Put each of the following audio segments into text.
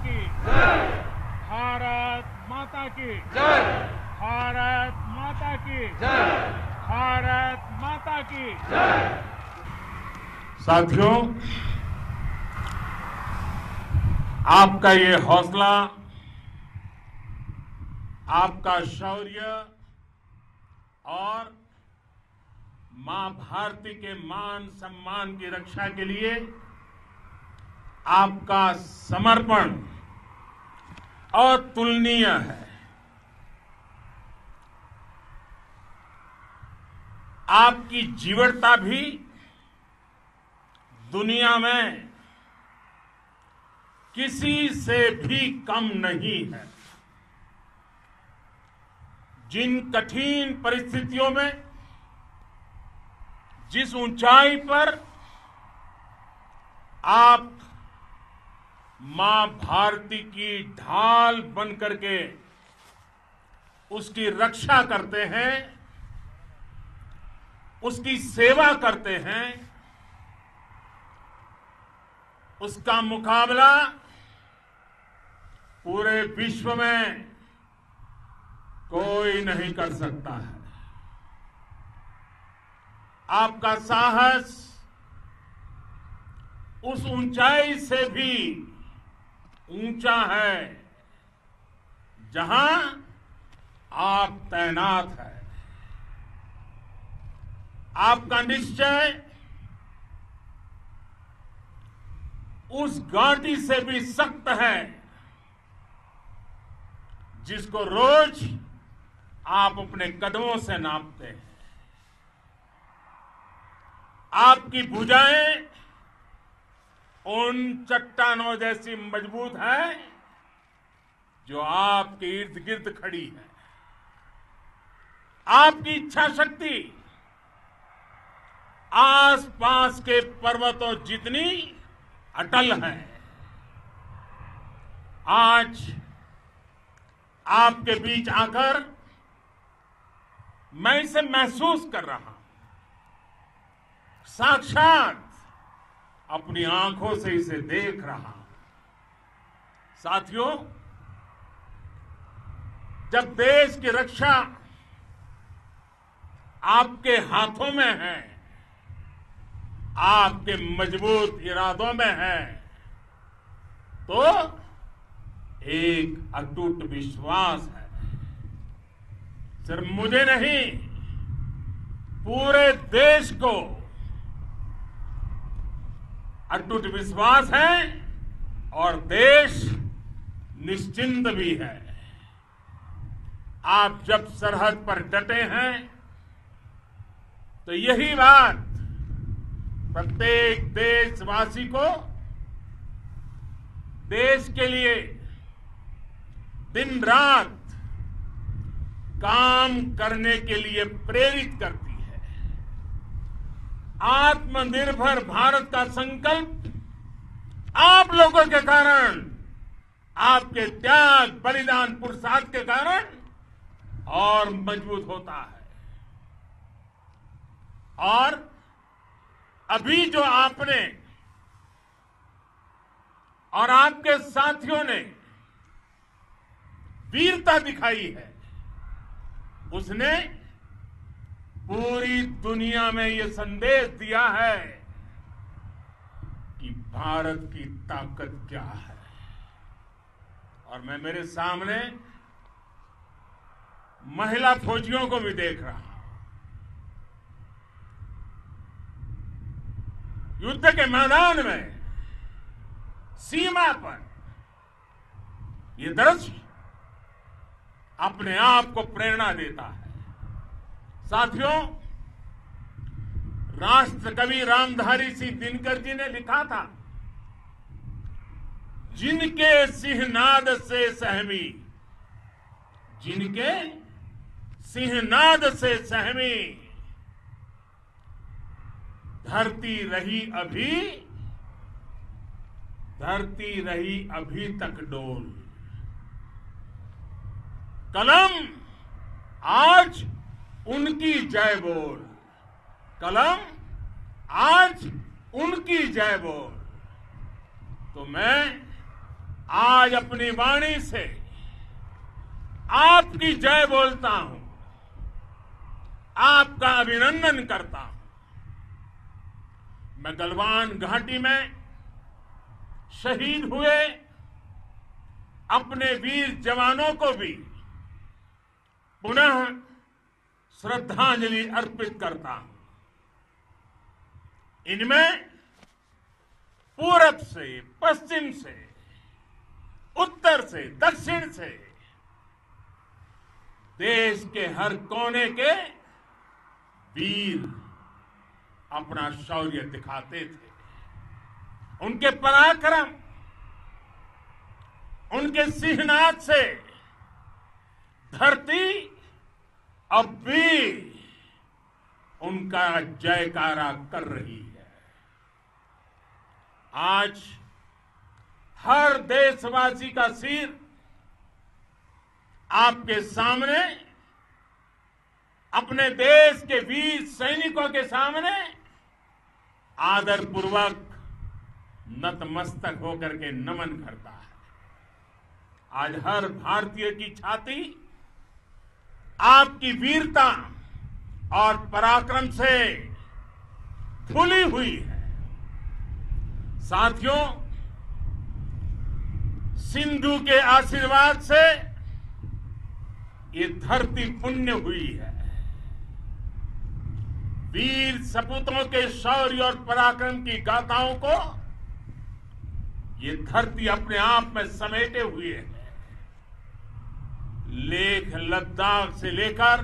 की जय। भारत माता की जय। भारत माता की जय। भारत माता की जय। साथियों, आपका ये हौसला, आपका शौर्य और मां भारती के मान सम्मान की रक्षा के लिए आपका समर्पण अतुलनीय है। आपकी जीवटता भी दुनिया में किसी से भी कम नहीं है। जिन कठिन परिस्थितियों में, जिस ऊंचाई पर आप मां भारती की ढाल बन करके उसकी रक्षा करते हैं, उसकी सेवा करते हैं, उसका मुकाबला पूरे विश्व में कोई नहीं कर सकता है। आपका साहस उस ऊंचाई से भी ऊंचा है जहां आप तैनात हैं। आपका निश्चय उस घाटी से भी सख्त है जिसको रोज आप अपने कदमों से नापते हैं। आपकी भुजाएं उन चट्टानों जैसी मजबूत है जो आपके इर्द गिर्द खड़ी है। आपकी इच्छा शक्ति आसपास के पर्वतों जितनी अटल है। आज आपके बीच आकर मैं इसे महसूस कर रहा हूं, साक्षात अपनी आंखों से इसे देख रहा हूं। साथियों, जब देश की रक्षा आपके हाथों में है, आपके मजबूत इरादों में है, तो एक अटूट विश्वास है। सिर्फ मुझे नहीं, पूरे देश को अटूट विश्वास है और देश निश्चिंत भी है। आप जब सरहद पर डटे हैं तो यही बात प्रत्येक देशवासी को देश के लिए दिन रात काम करने के लिए प्रेरित करती है। आत्मनिर्भर भारत का संकल्प आप लोगों के कारण, आपके त्याग, बलिदान, पुरुषार्थ के कारण और मजबूत होता है। और अभी जो आपने और आपके साथियों ने वीरता दिखाई है, उसने पूरी दुनिया में यह संदेश दिया है कि भारत की ताकत क्या है। और मैं मेरे सामने महिला फौजियों को भी देख रहा हूं। युद्ध के मैदान में, सीमा पर यह दृश्य अपने आप को प्रेरणा देता है। साथियों, राष्ट्र कवि रामधारी सिंह दिनकर जी ने लिखा था, जिनके सिंहनाद से सहमी, जिनके सिंहनाद से सहमी, धरती रही अभी तक डोल। कलम आज उनकी जय बोल, कलम आज उनकी जय बोल। तो मैं आज अपनी वाणी से आपकी जय बोलता हूं, आपका अभिनंदन करता हूं। मैं गलवान घाटी में शहीद हुए अपने वीर जवानों को भी पुनः श्रद्धांजलि अर्पित करता हूं। इनमें पूरब से, पश्चिम से, उत्तर से, दक्षिण से देश के हर कोने के वीर अपना शौर्य दिखाते थे। उनके पराक्रम, उनके सिंहनाद से धरती अब भी उनका जयकारा कर रही है। आज हर देशवासी का सिर आपके सामने, अपने देश के वीर सैनिकों के सामने आदरपूर्वक नतमस्तक होकर के नमन करता है। आज हर भारतीय की छाती आपकी वीरता और पराक्रम से फूली हुई है। साथियों, सिंधु के आशीर्वाद से ये धरती पुण्य हुई है। वीर सपूतों के शौर्य और पराक्रम की गाथाओं को ये धरती अपने आप में समेटे हुए है। लेह लद्दाख से लेकर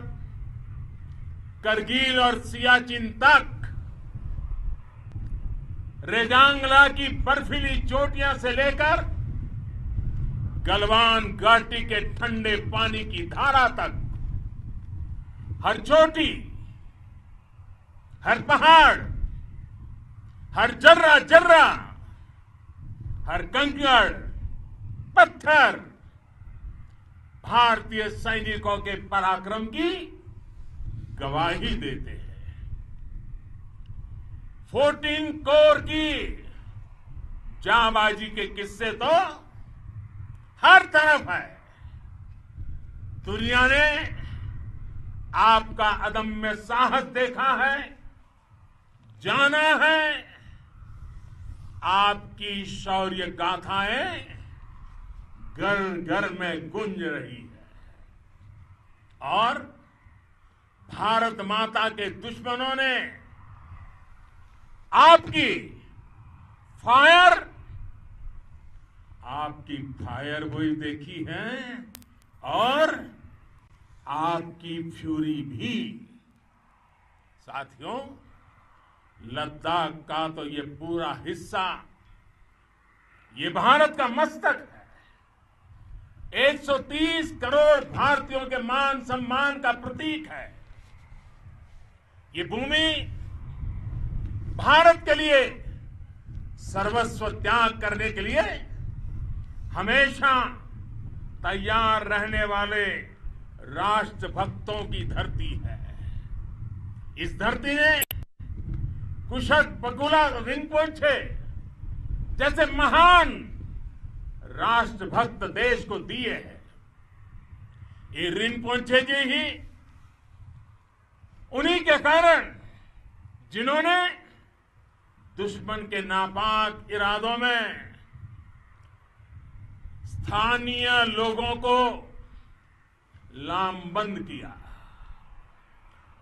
करगिल और सियाचिन तक, रेजांगला की बर्फीली चोटियां से लेकर गलवान घाटी के ठंडे पानी की धारा तक, हर चोटी, हर पहाड़, हर जर्रा जर्रा, हर कंकड़, पत्थर भारतीय सैनिकों के पराक्रम की गवाही देते हैं। 14 कोर की जांबाजी के किस्से तो हर तरफ है। दुनिया ने आपका अदम्य साहस देखा है, जाना है। आपकी शौर्य गाथाएं घर घर में गूंज रही है और भारत माता के दुश्मनों ने आपकी फायर हुई देखी है और आपकी फ्यूरी भी। साथियों, लद्दाख का तो ये पूरा हिस्सा ये भारत का मस्तक है। 130 करोड़ भारतीयों के मान सम्मान का प्रतीक है। ये भूमि भारत के लिए सर्वस्व त्याग करने के लिए हमेशा तैयार रहने वाले राष्ट्रभक्तों की धरती है। इस धरती ने कुशक बकुला रिम्पोछे जैसे महान राष्ट्रभक्त देश को दिए हैं। ये रिम्पोछे जी ही उन्हीं के कारण जिन्होंने दुश्मन के नापाक इरादों में स्थानीय लोगों को लामबंद किया।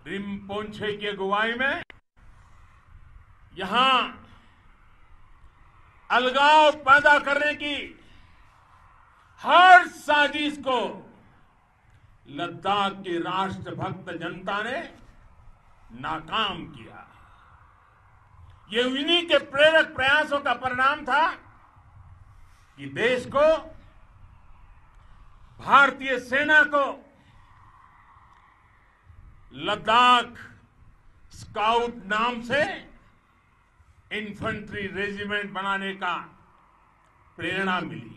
रिम्पोछे की अगुवाई में यहां अलगाव पैदा करने की हर साजिश को लद्दाख की राष्ट्रभक्त जनता ने नाकाम किया। ये उन्हीं के प्रेरक प्रयासों का परिणाम था कि देश को, भारतीय सेना को लद्दाख स्काउट नाम से इन्फेंट्री रेजिमेंट बनाने का प्रेरणा मिली।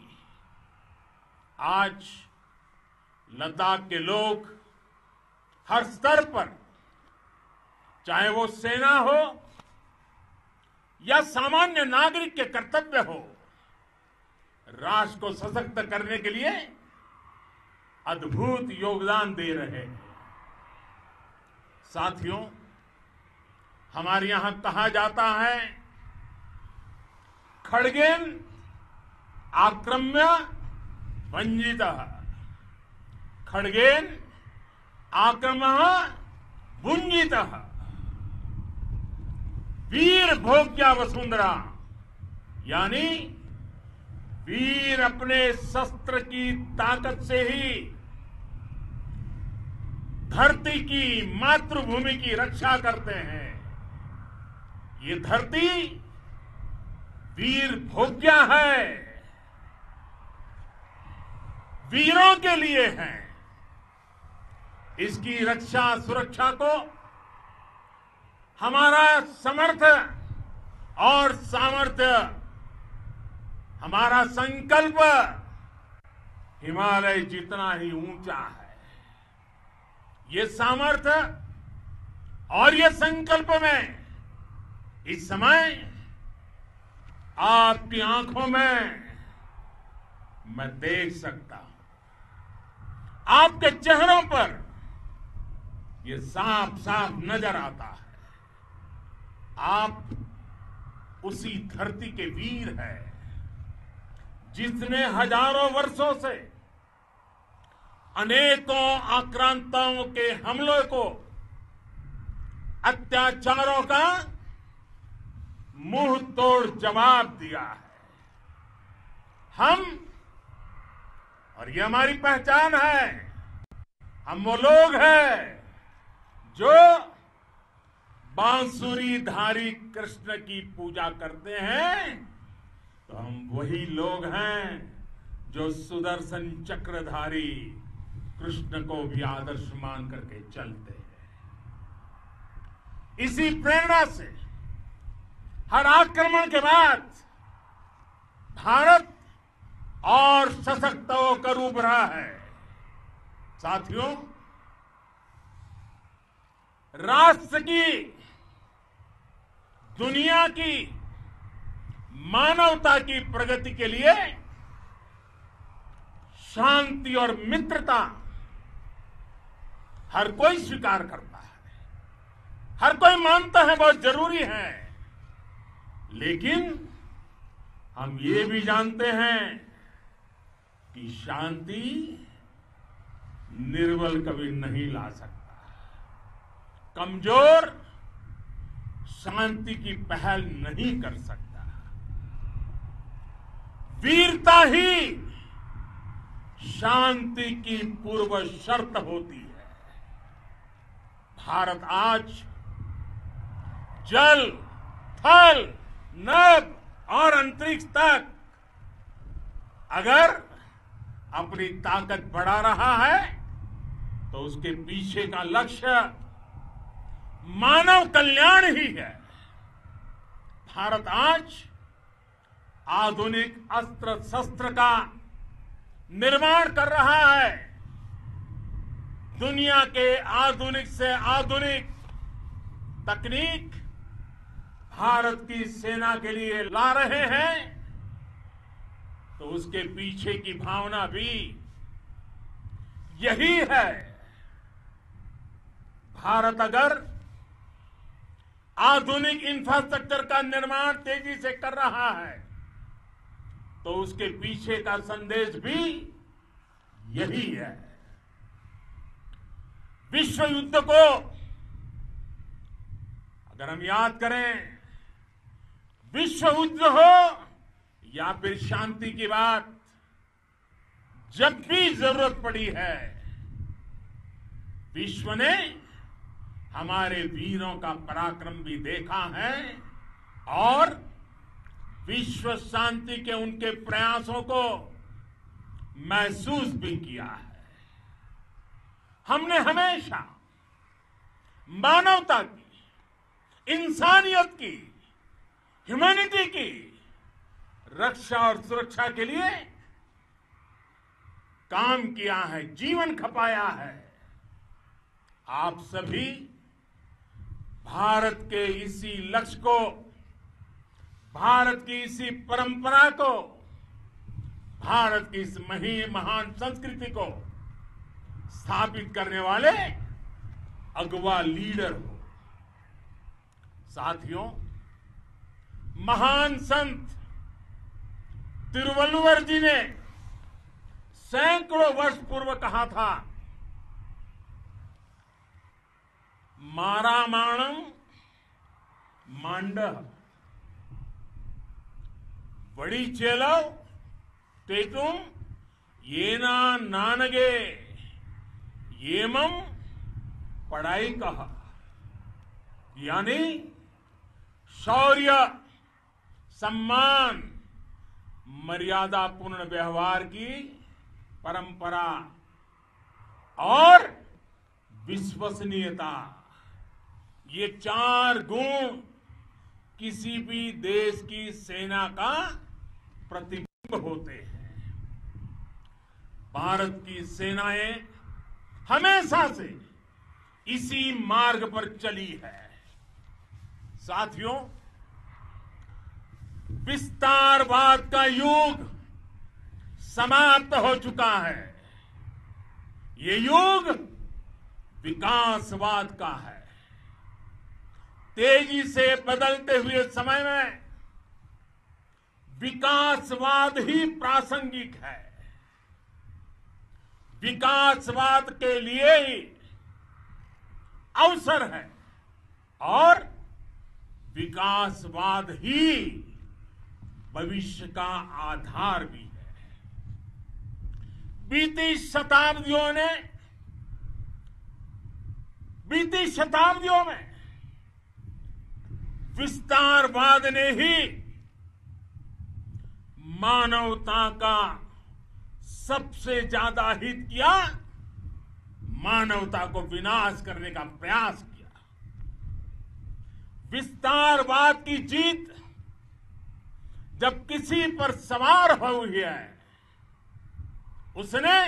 आज लद्दाख के लोग हर स्तर पर, चाहे वो सेना हो या सामान्य नागरिक के कर्तव्य हो, राष्ट्र को सशक्त करने के लिए अद्भुत योगदान दे रहे हैं। साथियों, हमारे यहां कहा जाता है, खड्गेन आक्रम्य भंजितः, खड्गेन आक्रम्य भुंजितः, वीर भोग्या वसुंधरा, यानी वीर अपने शस्त्र की ताकत से ही धरती की, मातृभूमि की रक्षा करते हैं। ये धरती वीर भोग्या है, वीरों के लिए है। इसकी रक्षा सुरक्षा को हमारा समर्थ और सामर्थ्य, हमारा संकल्प हिमालय जितना ही ऊंचा है। ये सामर्थ्य और ये संकल्प में इस समय आपकी आंखों में मैं देख सकता हूं, आपके चेहरों पर ये साफ साफ नजर आता है। आप उसी धरती के वीर हैं जिसने हजारों वर्षों से अनेकों आक्रांताओं के हमलों को, अत्याचारों का मुंह तोड़ जवाब दिया है। हम, और ये हमारी पहचान है, हम वो लोग हैं जो बांसुरीधारी कृष्ण की पूजा करते हैं, तो हम वही लोग हैं जो सुदर्शन चक्रधारी कृष्ण को भी आदर्श मान करके चलते हैं। इसी प्रेरणा से हर आक्रमण के बाद भारत और सशक्त होकर उभरा है। साथियों, राष्ट्र की, दुनिया की, मानवता की प्रगति के लिए शांति और मित्रता हर कोई स्वीकार करता है, हर कोई मानता है बहुत जरूरी है। लेकिन हम ये भी जानते हैं कि शांति निर्बल कभी नहीं ला सकता। कमजोर शांति की पहल नहीं कर सकता। वीरता ही शांति की पूर्व शर्त होती है। भारत आज जल, थल, नभ और अंतरिक्ष तक अगर अपनी ताकत बढ़ा रहा है तो उसके पीछे का लक्ष्य मानव कल्याण ही है। भारत आज आधुनिक अस्त्र शस्त्र का निर्माण कर रहा है। दुनिया के आधुनिक से आधुनिक तकनीक भारत की सेना के लिए ला रहे हैं, तो उसके पीछे की भावना भी यही है। भारत अगर आधुनिक इंफ्रास्ट्रक्चर का निर्माण तेजी से कर रहा है तो उसके पीछे का संदेश भी यही है। विश्व युद्ध को अगर हम याद करें, विश्व युद्ध हो या फिर शांति की बात, जब भी जरूरत पड़ी है, विश्व ने हमारे वीरों का पराक्रम भी देखा है और विश्व शांति के उनके प्रयासों को महसूस भी किया है। हमने हमेशा मानवता की, इंसानियत की, ह्यूमैनिटी की रक्षा और सुरक्षा के लिए काम किया है, जीवन खपाया है। आप सभी भारत के इसी लक्ष्य को, भारत की इसी परंपरा को भारत की इस महान संस्कृति को स्थापित करने वाले अगवा लीडर हो। साथियों, महान संत तिरुवल्लुवर जी ने सैकड़ों वर्ष पूर्व कहा था, मारामाणम मांडह वड़ी चेलव तेतुम येना नानगे येमम पढ़ाई कहा। यानी शौर्य, सम्मान, मर्यादापूर्ण व्यवहार की परंपरा और विश्वसनीयता, ये चार गुण किसी भी देश की सेना का प्रतिबिंब होते हैं। भारत की सेनाएं हमेशा से इसी मार्ग पर चली है। साथियों, विस्तारवाद का युग समाप्त हो चुका है। ये युग विकासवाद का है। तेजी से बदलते हुए समय में विकासवाद ही प्रासंगिक है। विकासवाद के लिए ही अवसर है और विकासवाद ही भविष्य का आधार भी है। बीती शताब्दियों में विस्तारवाद ने ही मानवता का सबसे ज्यादा हित किया, मानवता को विनाश करने का प्रयास किया। विस्तारवाद की जीत जब किसी पर सवार हुई है, उसने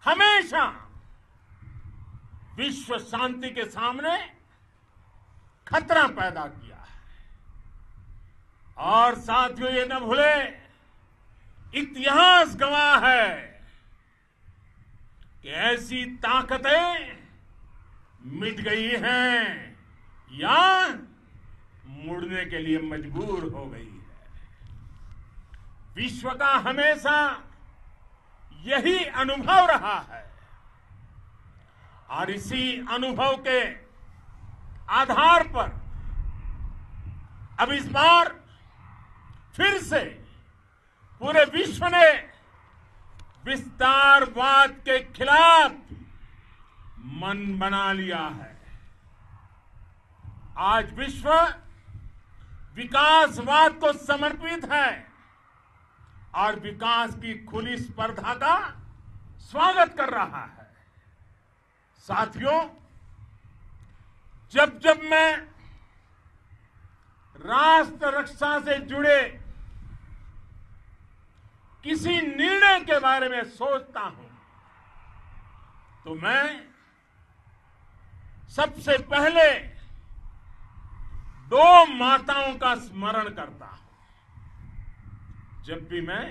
हमेशा विश्व शांति के सामने खतरा पैदा किया है। और साथियों, ये न भूले, इतिहास गवाह है कि ऐसी ताकतें मिट गई हैं या मुड़ने के लिए मजबूर हो गई है। विश्व का हमेशा यही अनुभव रहा है और इसी अनुभव के आधार पर अब इस बार फिर से पूरे विश्व ने विस्तारवाद के खिलाफ मन बना लिया है। आज विश्व विकासवाद को समर्पित है और विकास की खुली स्पर्धा का स्वागत कर रहा है। साथियों, जब जब मैं राष्ट्र रक्षा से जुड़े किसी निर्णय के बारे में सोचता हूं तो मैं सबसे पहले दो माताओं का स्मरण करता हूं। जब भी मैं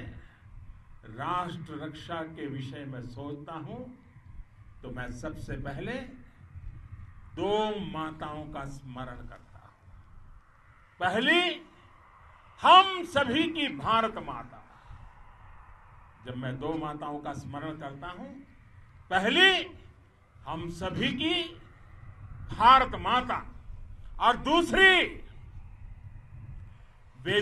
राष्ट्र रक्षा के विषय में सोचता हूं तो मैं सबसे पहले दो माताओं का स्मरण करता हूं। पहली, हम सभी की भारत माता। जब मैं दो माताओं का स्मरण करता हूं, पहली हम सभी की भारत माता और दूसरी वे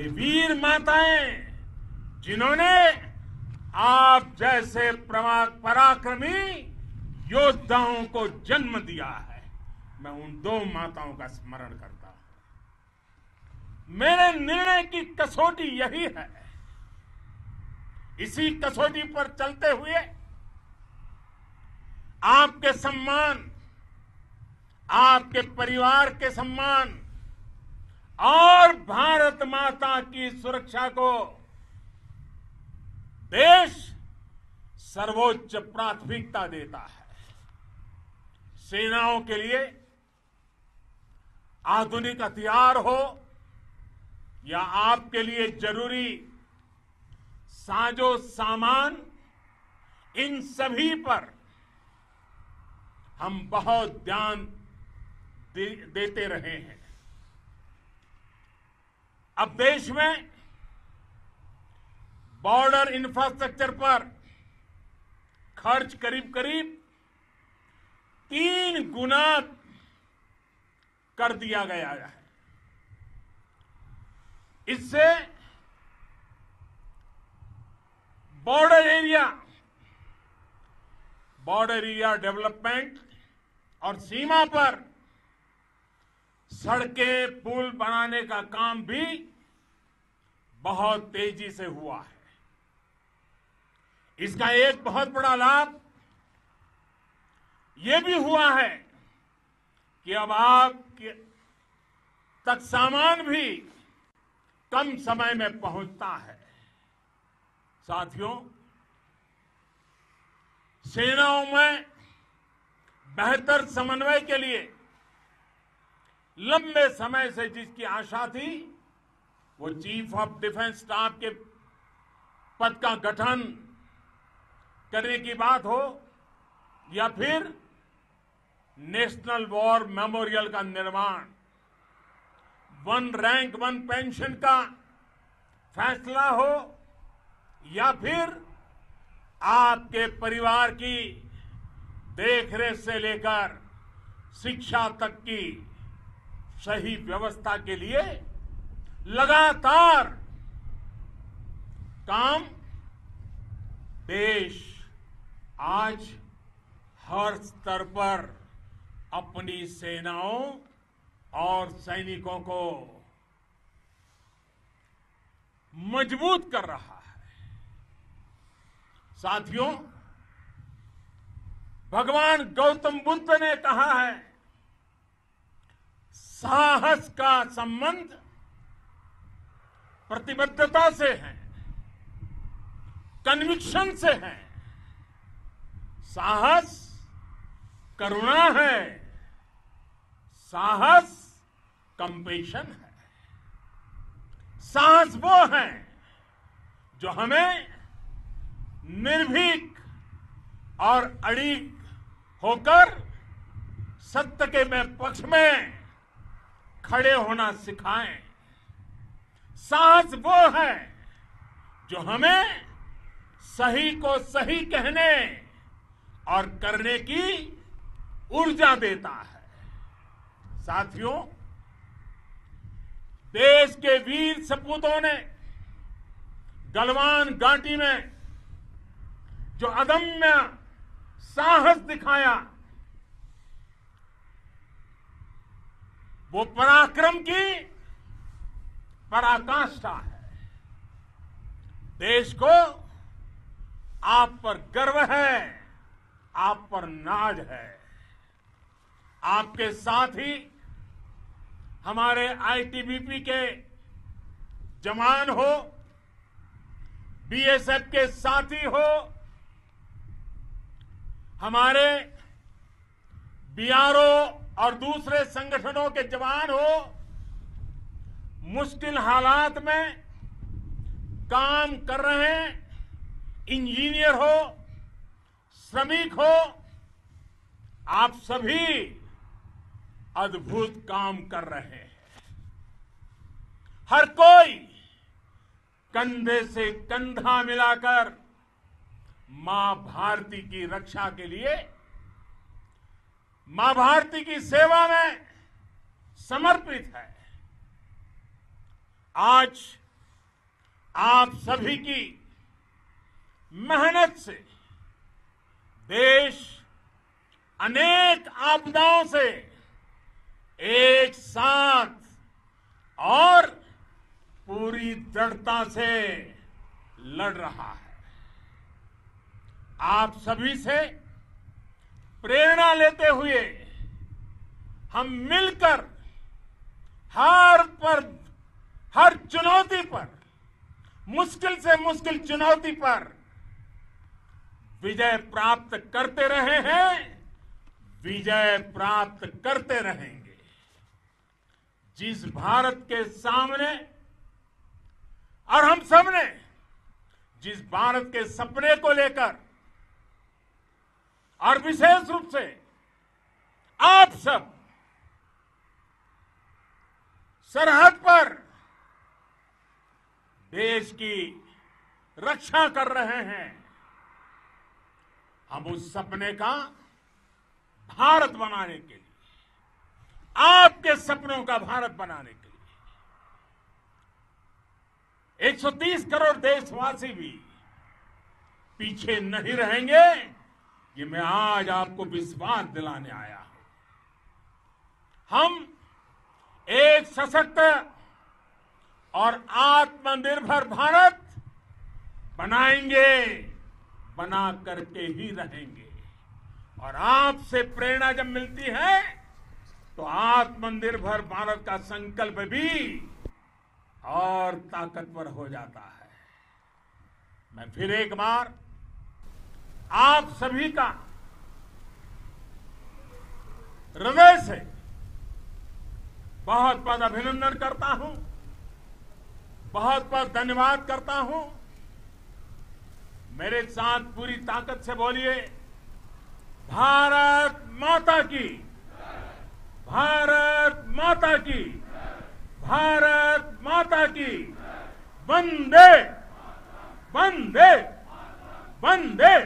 वीर माताएं, जिन्होंने आप जैसे पराक्रमी योद्धाओं को जन्म दिया है। मैं उन दो माताओं का स्मरण करता हूं। मेरे निर्णय की कसौटी यही है। इसी कसौटी पर चलते हुए आपके सम्मान, आपके परिवार के सम्मान और भारत माता की सुरक्षा को देश सर्वोच्च प्राथमिकता देता है। सेनाओं के लिए आधुनिक हथियार हो या आपके लिए जरूरी साजो सामान, इन सभी पर हम बहुत ध्यान देते रहे हैं। अब देश में बॉर्डर इंफ्रास्ट्रक्चर पर खर्च करीब करीब 3 गुना कर दिया गया है। इससे बॉर्डर एरिया डेवलपमेंट और सीमा पर सड़कें, पुल बनाने का काम भी बहुत तेजी से हुआ है। इसका एक बहुत बड़ा लाभ ये भी हुआ है कि अब आप तक सामान भी कम समय में पहुंचता है। साथियों, सेनाओं में बेहतर समन्वय के लिए लंबे समय से जिसकी आशा थी, वो चीफ ऑफ डिफेंस स्टाफ के पद का गठन करने की बात हो या फिर नेशनल वॉर मेमोरियल का निर्माण, 1 रैंक 1 पेंशन का फैसला हो या फिर आपके परिवार की देखरेख से लेकर शिक्षा तक की सही व्यवस्था के लिए लगातार काम देश आज हर स्तर पर अपनी सेनाओं और सैनिकों को मजबूत कर रहा है। साथियों, भगवान गौतम बुद्ध ने कहा है, साहस का संबंध प्रतिबद्धता से है, कन्विक्शन से है। साहस करुणा है, साहस कंपेशन है। साहस वो है जो हमें निर्भीक और अड़िग होकर सत्य के पक्ष में खड़े होना सिखाएं। साहस वो है जो हमें सही को सही कहने और करने की ऊर्जा देता है। साथियों, देश के वीर सपूतों ने गलवान घाटी में जो अदम्य साहस दिखाया, वो पराक्रम की पराकाष्ठा है। देश को आप पर गर्व है, आप पर नाज है। आपके साथ ही हमारे आईटीबीपी के जवान हो, बीएसएफ के साथी हो, हमारे बीआरओ और दूसरे संगठनों के जवान हो, मुश्किल हालात में काम कर रहे हैं, इंजीनियर हो, श्रमिक हो, आप सभी अद्भुत काम कर रहे हैं। हर कोई कंधे से कंधा मिलाकर मां भारती की रक्षा के लिए, मां भारती की सेवा में समर्पित है। आज आप सभी की मेहनत से देश अनेक आपदाओं से एक साथ और पूरी दृढ़ता से लड़ रहा है। आप सभी से प्रेरणा लेते हुए हम मिलकर हर चुनौती पर, मुश्किल से मुश्किल चुनौती पर विजय प्राप्त करते रहे हैं, विजय प्राप्त करते रहेंगे। जिस भारत के सामने और हम सब ने जिस भारत के सपने को लेकर और विशेष रूप से आप सब सरहद पर देश की रक्षा कर रहे हैं, हम उस सपने का भारत बनाने के लिए, आपके सपनों का भारत बनाने के लिए 130 करोड़ देशवासी भी पीछे नहीं रहेंगे, ये मैं आज आपको विश्वास दिलाने आया हूं। हम एक सशक्त और आत्मनिर्भर भारत बनाएंगे, बना करके ही रहेंगे। और आपसे प्रेरणा जब मिलती है तो आत्मनिर्भर भारत का संकल्प भी और ताकतवर हो जाता है। मैं फिर एक बार आप सभी का हृदय से बहुत बहुत अभिनंदन करता हूं, बहुत बहुत धन्यवाद करता हूं। मेरे साथ पूरी ताकत से बोलिए, भारत माता की, भारत माता की, भारत माता की, वंदे वंदे वंदे।